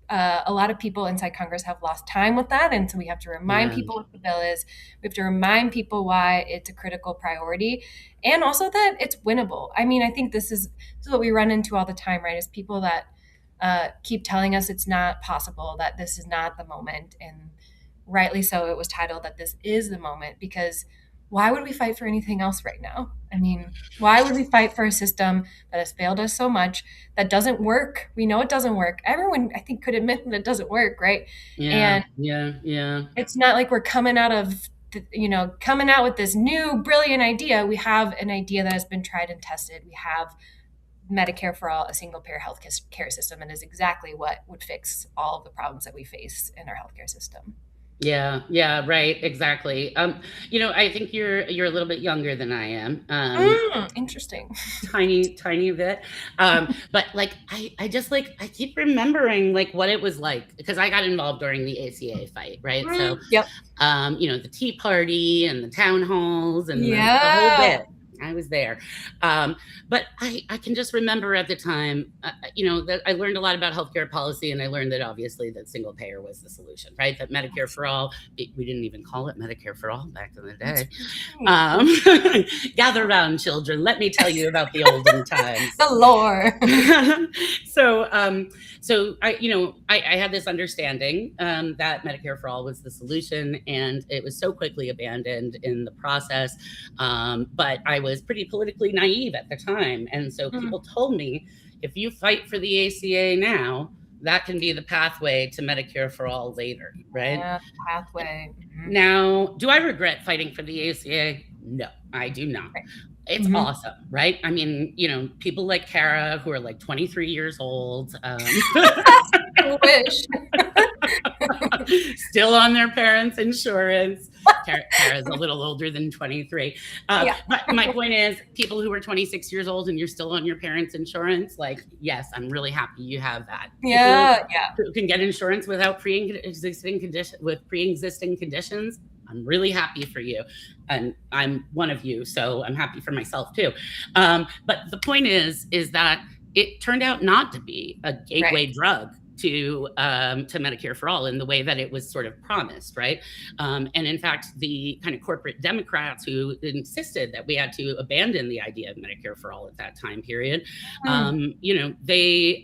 a lot of people inside Congress have lost time with that. And so we have to remind Yeah. people what the bill is. We have to remind people why it's a critical priority and also that it's winnable. I mean, I think this is what we run into all the time, right? Is people that keep telling us it's not possible, that this is not the moment. And rightly so, it was titled that this is the moment, because why would we fight for anything else right now? I mean, why would we fight for a system that has failed us so much, that doesn't work? We know it doesn't work. Everyone, I think, could admit that it doesn't work, right? Yeah. And Yeah. Yeah. it's not like we're coming out with this new brilliant idea. We have an idea that has been tried and tested. We have Medicare for all, a single payer health care system, and is exactly what would fix all of the problems that we face in our healthcare system. Yeah, yeah, right, exactly. I think you're a little bit younger than I am. Interesting. Tiny bit. But like I just like I keep remembering like what it was like because I got involved during the ACA fight, right? So Yep. the Tea Party and the town halls and the whole Yeah. bit. I was there. But I can just remember at the time, that I learned a lot about healthcare policy, and I learned that obviously that single payer was the solution, right? That Medicare for all, we didn't even call it Medicare for all back in the day. Gather around, children. Let me tell you about the olden times. The lore. So I had this understanding that Medicare for all was the solution, and it was so quickly abandoned in the process. But I was pretty politically naive at the time, and so people told me, if you fight for the ACA now, that can be the pathway to Medicare for all later, right? Yeah, pathway. Now, do I regret fighting for the ACA? No, I do not. Right. It's awesome, right? I mean, people like Kara, who are like 23 years old, I wish. still on their parents' insurance. Kara's a little older than 23. Yeah. But my point is, people who are 26 years old and you're still on your parents' insurance, like, yes, I'm really happy you have that. Yeah. People who can get insurance without pre-existing conditions, I'm really happy for you. And I'm one of you, so I'm happy for myself too. But the point is that it turned out not to be a gateway drug to Medicare for all in the way that it was sort of promised, right? And in fact, the kind of corporate Democrats who insisted that we had to abandon the idea of Medicare for all at that time period, they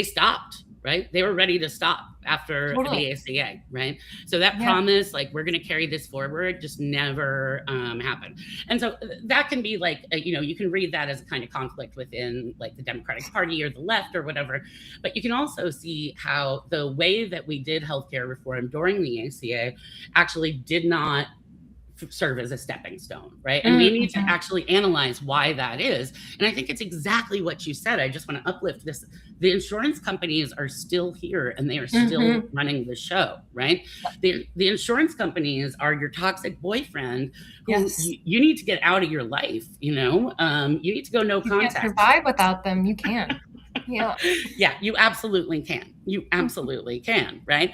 stopped, right? They were ready to stop after the ACA, right? So that promise, like, we're going to carry this forward, just never happened. And so that can be like, you can read that as a kind of conflict within like the Democratic Party or the left or whatever. But you can also see how the way that we did healthcare reform during the ACA actually did not serve as a stepping stone, right? And we need to actually analyze why that is. And I think it's exactly what you said. I just want to uplift this. The insurance companies are still here and they are still running the show, right? The insurance companies are your toxic boyfriend who you need to get out of your life, you need to go no contact. You can't survive without them. You can. Yeah, you absolutely can. You absolutely can, right?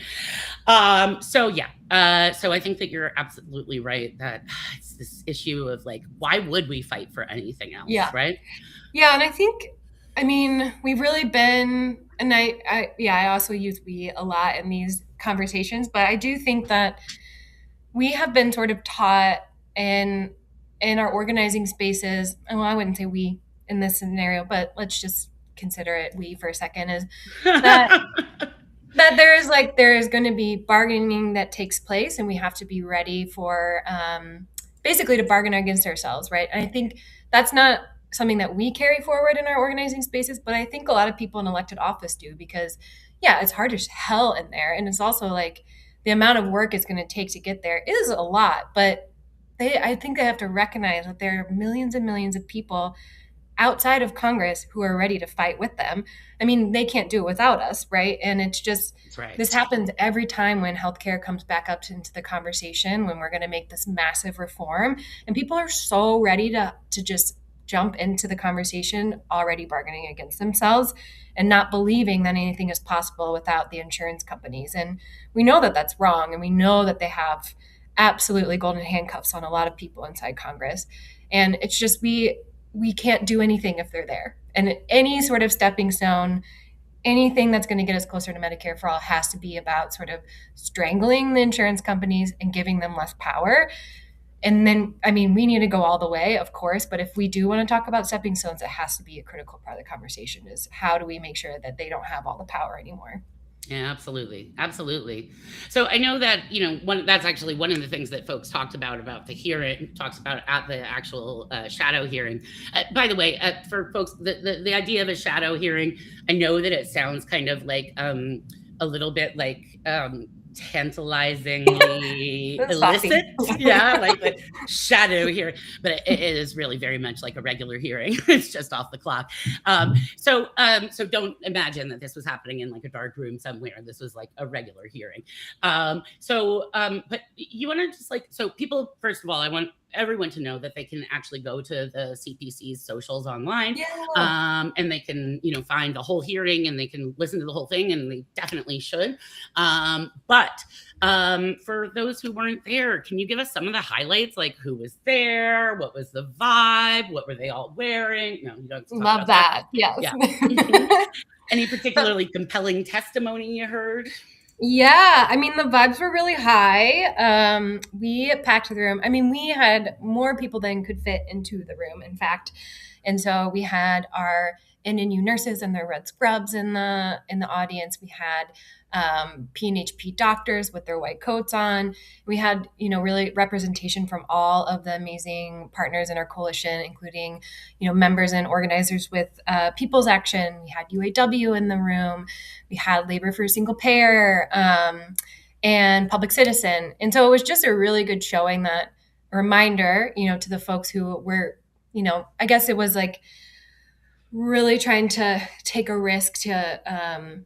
So I think that you're absolutely right that it's this issue of like, why would we fight for anything else, right? Yeah, and I think, we've really been, and I also use we a lot in these conversations, but I do think that we have been sort of taught in our organizing spaces, well, I wouldn't say we in this scenario, but let's just consider it we for a second, is that there is going to be bargaining that takes place, and we have to be ready for basically to bargain against ourselves, right? And I think that's not something that we carry forward in our organizing spaces, but I think a lot of people in elected office do, because it's hard as hell in there, and it's also like the amount of work it's going to take to get there is a lot. But I think they have to recognize that there are millions and millions of people outside of Congress who are ready to fight with them. They can't do it without us, right? And it's just, this happens every time when healthcare comes back up into the conversation, when we're going to make this massive reform, and people are so ready to just jump into the conversation already bargaining against themselves and not believing that anything is possible without the insurance companies. And we know that that's wrong. And we know that they have absolutely golden handcuffs on a lot of people inside Congress. And it's just, we can't do anything if they're there. And any sort of stepping stone, anything that's going to get us closer to Medicare for all has to be about sort of strangling the insurance companies and giving them less power. And then, I mean, we need to go all the way, of course, but if we do want to talk about stepping stones, it has to be a critical part of the conversation is how do we make sure that they don't have all the power anymore? Yeah, absolutely. Absolutely. So I know that, that's actually one of the things that folks talked about the hearing, talks about at the actual shadow hearing. By the way, for folks, the idea of a shadow hearing, I know that it sounds kind of like a little bit like tantalizingly illicit. Yeah, like the shadow hearing, but it is really very much like a regular hearing. It's just off the clock. So don't imagine that this was happening in like a dark room somewhere. This was like a regular hearing. But you want to just like, so people, first of all, I want everyone to know that they can actually go to the CPC's socials online. Yeah. And they can, find the whole hearing and they can listen to the whole thing, and they definitely should. But for those who weren't there, can you give us some of the highlights? Like who was there? What was the vibe? What were they all wearing? No, you don't love that. Yes. Yeah. Any particularly compelling testimony you heard? Yeah, I mean, the vibes were really high. We packed the room. I mean, we had more people than could fit into the room, in fact. And so we had our NNU nurses in their red scrubs in the audience. We had PNHP doctors with their white coats on. We had, really representation from all of the amazing partners in our coalition, including, members and organizers with People's Action. We had UAW in the room. We had Labor for a Single Payer and Public Citizen. And so it was just a really good showing, that a reminder, to the folks who were, I guess it was like really trying to take a risk to,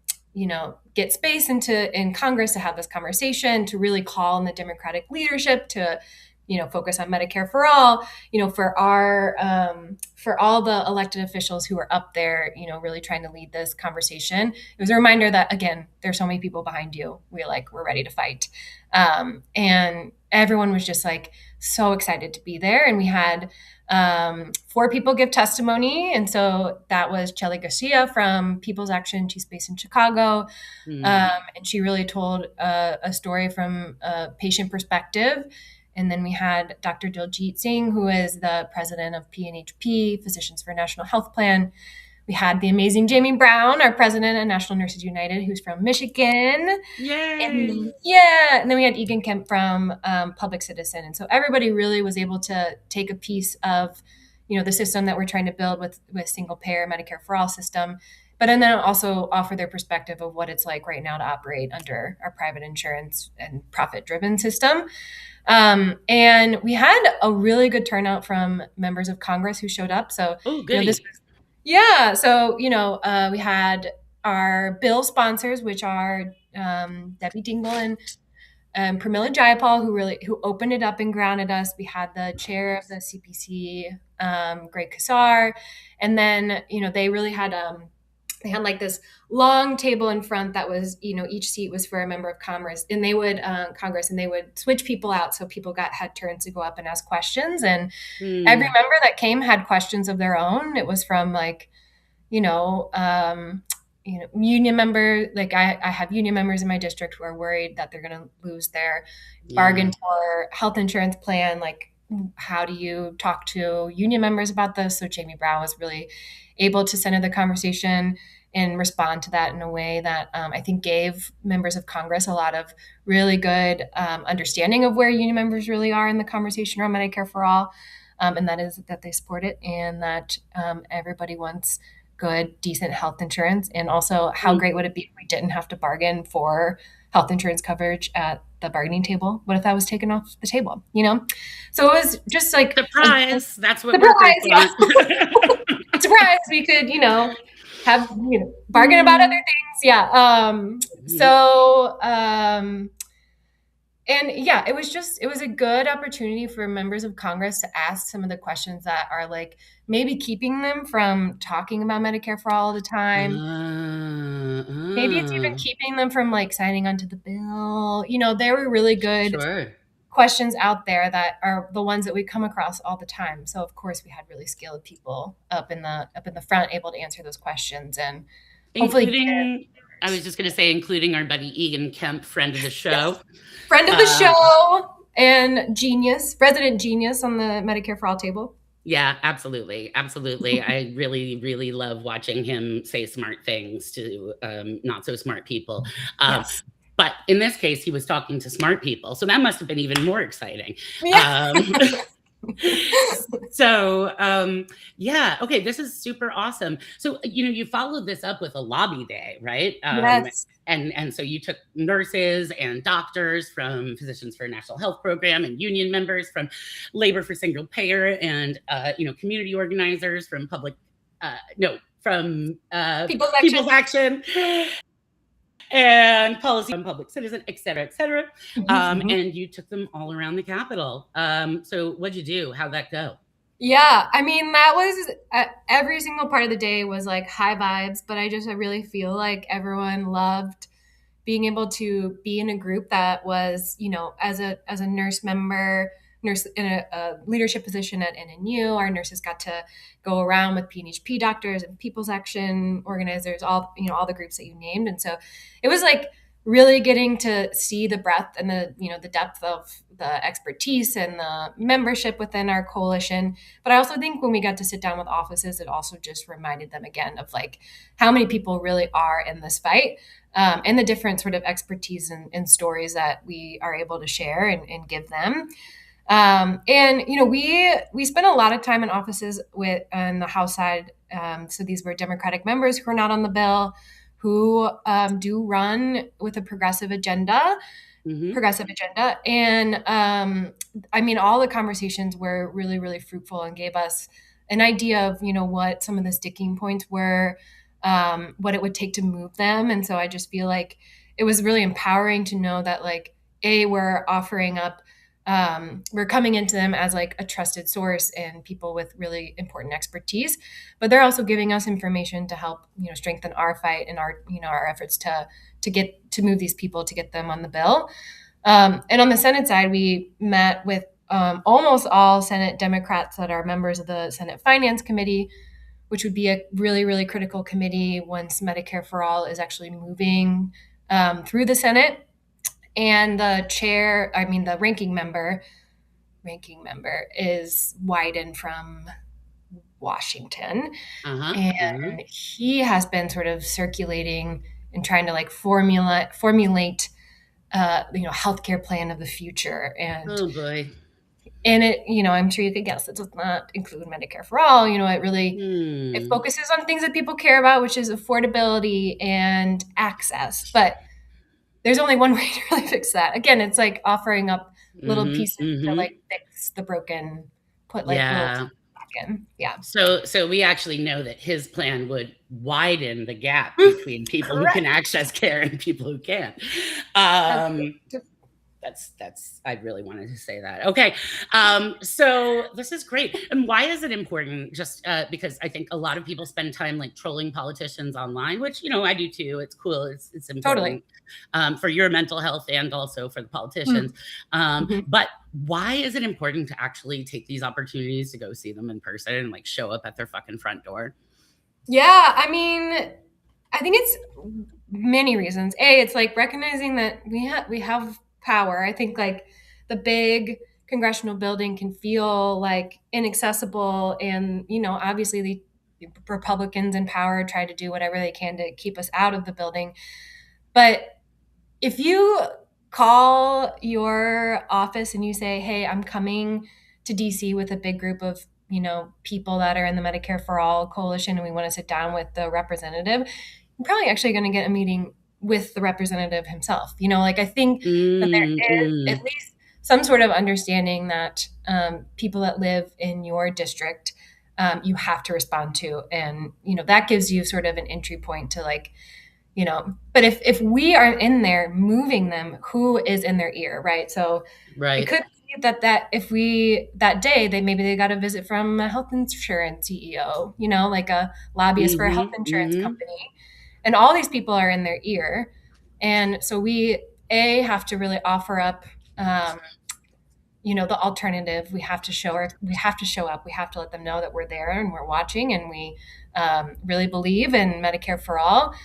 get space in Congress to have this conversation, to really call on the Democratic leadership to, focus on Medicare for all, for all the elected officials who are up there, really trying to lead this conversation. It was a reminder that, again, there's so many people behind you. We're ready to fight. And everyone was just like so excited to be there. And we had 4 people give testimony. And so that was Chelly Garcia from People's Action. She's based in Chicago. And she really told a story from a patient perspective. And then we had Dr. Diljit Singh, who is the president of PNHP, Physicians for National Health Plan. We had the amazing Jamie Brown, our president of National Nurses United, who's from Michigan. Yay! And then we had Egan Kemp from Public Citizen. And so everybody really was able to take a piece of, the system that we're trying to build with single payer Medicare for all system, but then also offer their perspective of what it's like right now to operate under our private insurance and profit-driven system. And we had a really good turnout from members of Congress who showed up. So, So, we had our bill sponsors, which are Debbie Dingell and Pramila Jayapal, who opened it up and grounded us. We had the chair of the CPC, Greg Kassar, and then they really had they had like this long table in front that was, each seat was for a member of Congress, and they would switch people out so people had turns to go up and ask questions. And every member that came had questions of their own. It was from like, union member, like I have union members in my district who are worried that they're going to lose their bargain for health insurance plan. Like, how do you talk to union members about this? So Jamie Brown was really able to center the conversation and respond to that in a way that I think gave members of Congress a lot of really good understanding of where union members really are in the conversation around Medicare for all. And that is that they support it, and that everybody wants good, decent health insurance. And also, how great would it be if we didn't have to bargain for health insurance coverage at the bargaining table? What if that was taken off the table, So it was just like surprise. That's what workers want. Surprise. We could, have, bargain about other things. Yeah. So And yeah, it was a good opportunity for members of Congress to ask some of the questions that are like maybe keeping them from talking about Medicare for all the time. Maybe it's even keeping them from like signing onto the bill. There were really good Sure. questions out there that are the ones that we come across all the time. So of course we had really skilled people up in the front able to answer those questions and hopefully get, Including, I was just going to say, including our buddy Egan Kemp, friend of the show. yes, friend of the Uh, show and genius, resident genius on the Medicare for All table. yeah, absolutely. Absolutely. I really, really love watching him say smart things to not so smart people. Um, Yes. but in this case, he was talking to smart people. So that must have been even more exciting. Yeah. Um, so yeah, okay, this is super awesome. So you followed this up with a lobby day, right? Yes. And so you took nurses and doctors from Physicians for a National Health Program and union members from Labor for Single Payer and community organizers from People People's section. Action and policy on public citizen, et cetera, et cetera. And you took them all around the Capitol. So what'd you do? How'd that go? Yeah, I mean that was every single part of the day was like high vibes, but I really feel like everyone loved being able to be in a group that was, as a nurse member, nurse in a leadership position at NNU, our nurses got to go around with PNHP doctors and People's Action organizers, all the groups that you named, and so it was like really getting to see the breadth and the depth of the expertise and the membership within our coalition. But I also think when we got to sit down with offices, it also just reminded them again of like how many people really are in this fight, and the different sort of expertise and stories that we are able to share and give them. And we spent a lot of time in offices with on the House side. So these were Democratic members who are not on the bill, who do run with a Mm-hmm. And I mean, all the conversations were really, really fruitful and gave us an idea of, what some of the sticking points were, what it would take to move them. And so I just feel like it was really empowering to know that like, we're offering up, we're coming into them as like a trusted source and people with really important expertise, but they're also giving us information to help, strengthen our fight and our efforts to move these people to get them on the bill. And on the Senate side, we met with almost all Senate Democrats that are members of the Senate Finance Committee, which would be a really, really critical committee once Medicare for All is actually moving through the Senate. And the ranking member is Wyden from Washington. Uh-huh. Uh-huh. And he has been sort of circulating and trying to like formulate healthcare plan of the future. And Oh boy. it, I'm sure you could guess it does not include Medicare for all. It Hmm. focuses on things that people care about, which is affordability and access. But there's only one way to really fix that. Again, it's like offering up little Mm-hmm. pieces to Mm-hmm. like fix the broken, put like little Yeah. pieces back in. Yeah. So we actually know that his plan would widen the gap Mm, between people who can correct. access care and people who can't. That's Um, that's I really wanted to say that. Okay. So this is great. And why is it important? Just because I think a lot of people spend time like trolling politicians online, which I do too. It's cool. It's totally. important for your mental health and also for the politicians. Mm, mhm. But why is it important to actually take these opportunities to go see them in person and like show up at their fucking front door? Yeah. I mean, I think it's many reasons. It's like recognizing that we have power. I think like the big congressional building can feel like inaccessible, and obviously the Republicans in power try to do whatever they can to keep us out of the building. But if you call your office and you say, "Hey, I'm coming to DC with a big group of people that are in the Medicare for All coalition, and we want to sit down with the representative," you're probably actually going to get a meeting with the representative himself. Like I think that there is Mm-hmm. at least some sort of understanding that people that live in your district, you have to respond to, and that gives you sort of an entry point to like but if we aren't in there moving them, who is in their ear, right? So it Right. could be that if that day they got a visit from a health insurance CEO, like a lobbyist for a health insurance company, and all these people are in their ear. And so we have to really offer up the alternative. We have to show up. We have to let them know that we're there and we're watching, and we really believe in Medicare for all.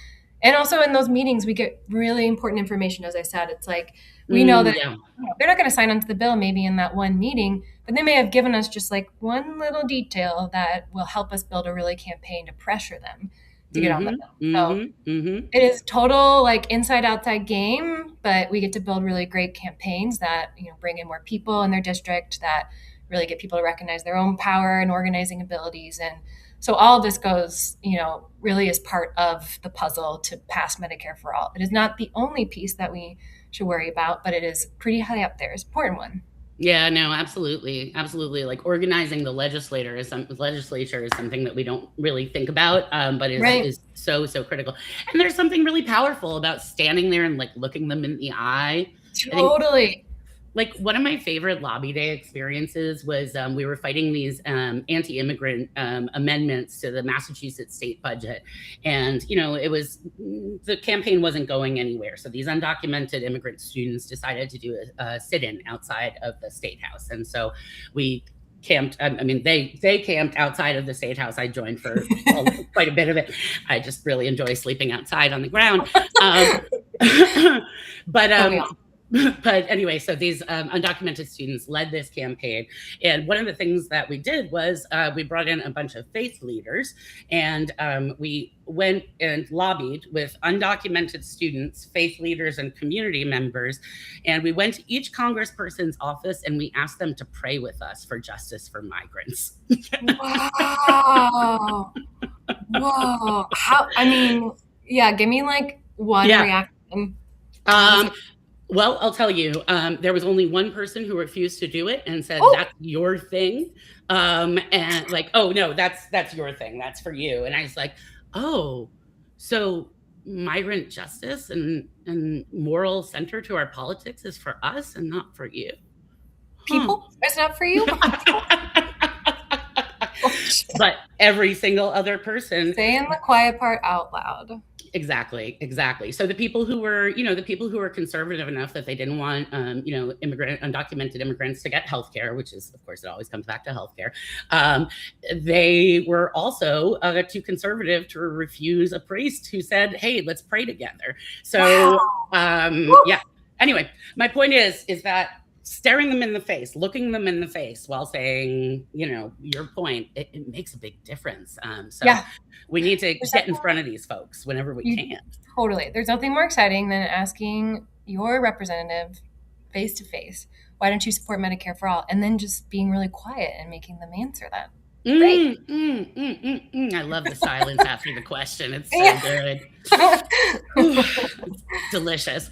And also in those meetings, we get really important information. As I said, it's like we know that Yeah. they're not going to sign onto the bill maybe in that one meeting, but they may have given us just like one little detail that will help us build a really campaign to pressure them to get on the bill. So it is total like inside outside game, but we get to build really great campaigns that bring in more people in their district, that really get people to recognize their own power and organizing abilities. And so all of this goes really as part of the puzzle to pass Medicare for all. It is not the only piece that we should worry about, but it is pretty high up there. It's an important one. Yeah, no, absolutely. Absolutely. Like organizing the legislature is something that we don't really think about, but is so, so critical. And there's something really powerful about standing there and like looking them in the eye. Totally. Like one of my favorite lobby day experiences was we were fighting these anti-immigrant amendments to the Massachusetts state budget. And, the campaign wasn't going anywhere. So these undocumented immigrant students decided to do a sit-in outside of the State House. And so we camped. They camped outside of the State House. I joined for quite a bit of it. I just really enjoy sleeping outside on the ground. But anyway, so these undocumented students led this campaign. And one of the things that we did was we brought in a bunch of faith leaders, and we went and lobbied with undocumented students, faith leaders, and community members. And we went to each congressperson's office and we asked them to pray with us for justice for migrants. Wow. Whoa. Give me like one reaction. Well, I'll tell you, there was only one person who refused to do it and said, that's your thing. And like, oh no, that's your thing. That's for you. And I was like, oh, so migrant justice and moral center to our politics is for us and not for you. People, it's not for you. But every single other person saying the quiet part out loud. Exactly. So the people who were conservative enough that they didn't want, undocumented immigrants to get healthcare, which is, of course, it always comes back to healthcare. They were also too conservative to refuse a priest who said, "Hey, let's pray together." So, yeah. Anyway, my point is that staring them in the face, looking them in the face while saying, your point, it makes a big difference. We need to get in front of these folks whenever we can. Totally. There's nothing more exciting than asking your representative face to face, why don't you support Medicare for all? And then just being really quiet and making them answer that. I love the silence after the question. It's so good. Delicious.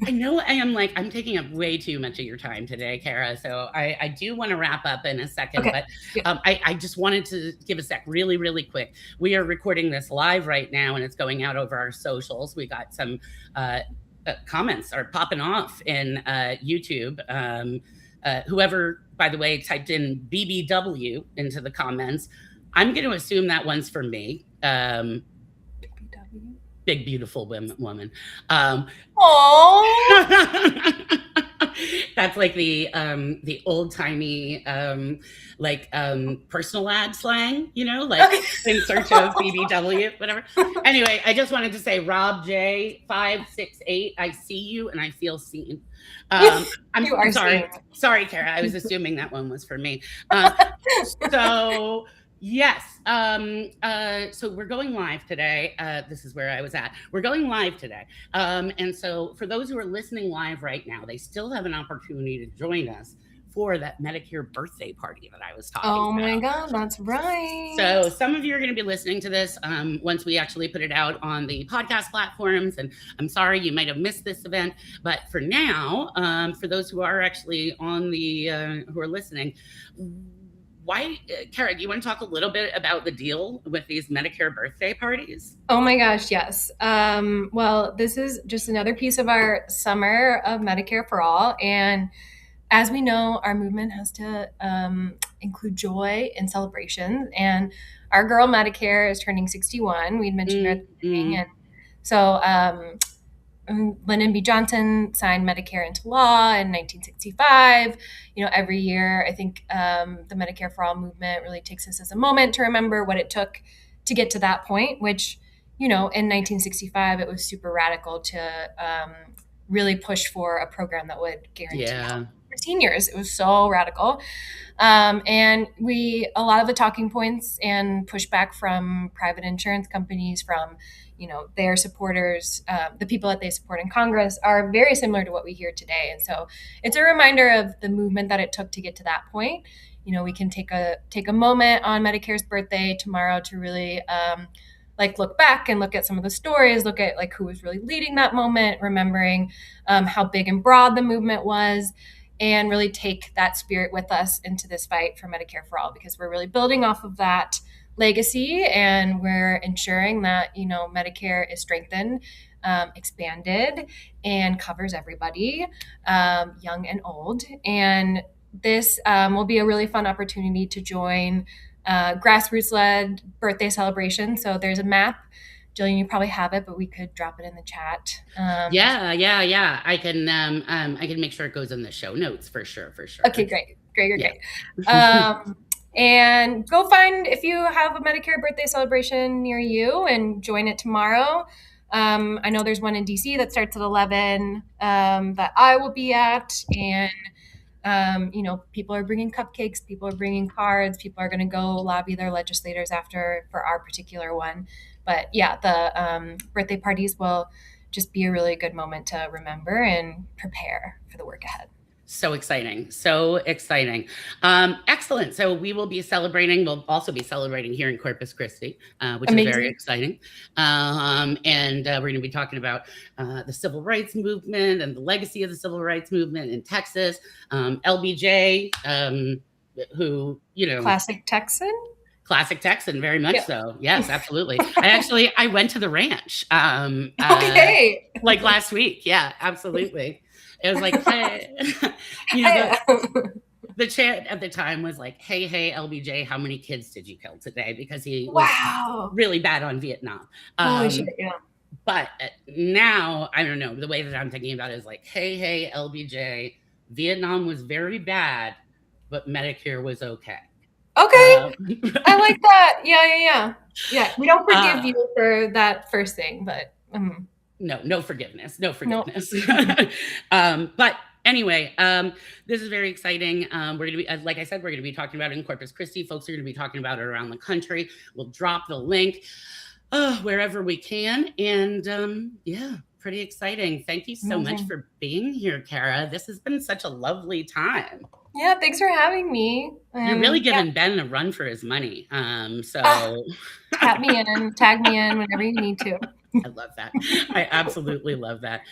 I know I'm taking up way too much of your time today, Kara. So I do want to wrap up in a second, but I just wanted to give a sec really, really quick. We are recording this live right now and it's going out over our socials. We got some comments are popping off in YouTube. Whoever, by the way, typed in BBW into the comments, I'm going to assume that one's for me. Big, beautiful woman. That's like the old timey, personal ad slang, like in search of BBW, whatever. Anyway, I just wanted to say, Rob J568, I see you and I feel seen. I'm sorry. Sorry, Kara. I was assuming that one was for me. So yes. So we're going live today. This is where I was at. We're going live today. And so for those who are listening live right now, they still have an opportunity to join us for that Medicare birthday party that I was talking about. Oh my God, that's right. So some of you are going to be listening to this once we actually put it out on the podcast platforms. And I'm sorry you might have missed this event. But for now, for those who are actually on the, who are listening, why, Kara, do you want to talk a little bit about the deal with these Medicare birthday parties? Oh my gosh, yes. Well, this is just another piece of our summer of Medicare for All. And as we know, our movement has to include joy and celebration. And our girl Medicare is turning 61. We'd mentioned her at the beginning. And so Lyndon B. Johnson signed Medicare into law in 1965. Every year, I think the Medicare for All movement really takes this as a moment to remember what it took to get to that point, which, in 1965, it was super radical to really push for a program that would guarantee health for seniors. It was so radical. And a lot of the talking points and pushback from private insurance companies, from their supporters, the people that they support in Congress, are very similar to what we hear today. And so it's a reminder of the movement that it took to get to that point. We can take a moment on Medicare's birthday tomorrow to really look back and look at some of the stories, look at who was really leading that moment, remembering how big and broad the movement was, and really take that spirit with us into this fight for Medicare for All, because we're really building off of that legacy, and we're ensuring that Medicare is strengthened, expanded, and covers everybody, young and old. And this will be a really fun opportunity to join grassroots-led birthday celebration. So there's a map. Jillian, you probably have it, but we could drop it in the chat. Yeah. I can make sure it goes in the show notes for sure. Okay, great. And go find, if you have a Medicare birthday celebration near you, and join it tomorrow. I know there's one in DC that starts at 11 that I will be at. And people are bringing cupcakes, people are bringing cards, people are going to go lobby their legislators after for our particular one. But yeah, the birthday parties will just be a really good moment to remember and prepare for the work ahead. So exciting. Excellent. So we will be celebrating. We'll also be celebrating here in Corpus Christi, which Amazing. is very exciting. And we're going to be talking about the civil rights movement and the legacy of the civil rights movement in Texas. LBJ, who, Classic Texan, very much so. Yes, absolutely. I went to the ranch last week. Yeah, absolutely. It was like, hey, the chant at the time was like, hey, LBJ, how many kids did you kill today? Because he was really bad on Vietnam. Holy shit, yeah. But now, I don't know, the way that I'm thinking about it is like, hey, LBJ, Vietnam was very bad, but Medicare was okay. Okay. I like that. Yeah. We don't forgive you for that first thing, but no forgiveness. But anyway, this is very exciting. We're going to be, like I said, we're going to be talking about it in Corpus Christi. Folks are going to be talking about it around the country. We'll drop the link wherever we can. And pretty exciting. Thank you so much for being here, Kara. This has been such a lovely time. Yeah, thanks for having me. You're really giving Ben a run for his money. Tag me in whenever you need to. I love that. I absolutely love that.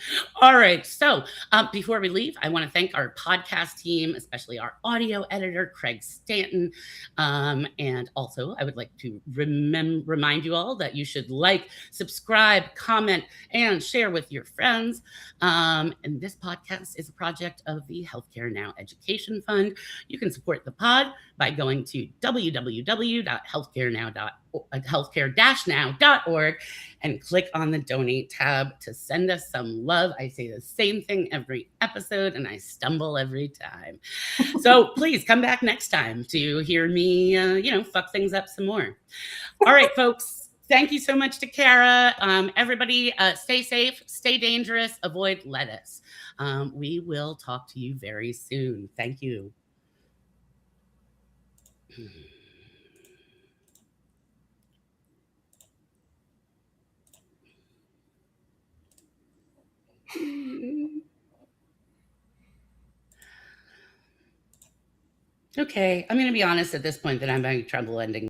All right. So before we leave, I want to thank our podcast team, especially our audio editor, Craig Stanton. And also, I would like to remind you all that you should like, subscribe, comment, and share with your friends. And this podcast is a project of the Healthcare Now Education Fund. You can support the pod by going to www.healthcare-now.org and click on the donate tab to send us some love. I say the same thing every episode and I stumble every time. So please come back next time to hear me, fuck things up some more. All right, folks. Thank you so much to Kara. Everybody, stay safe, stay dangerous, avoid lettuce. We will talk to you very soon. Thank you. Okay, I'm going to be honest at this point that I'm having trouble ending.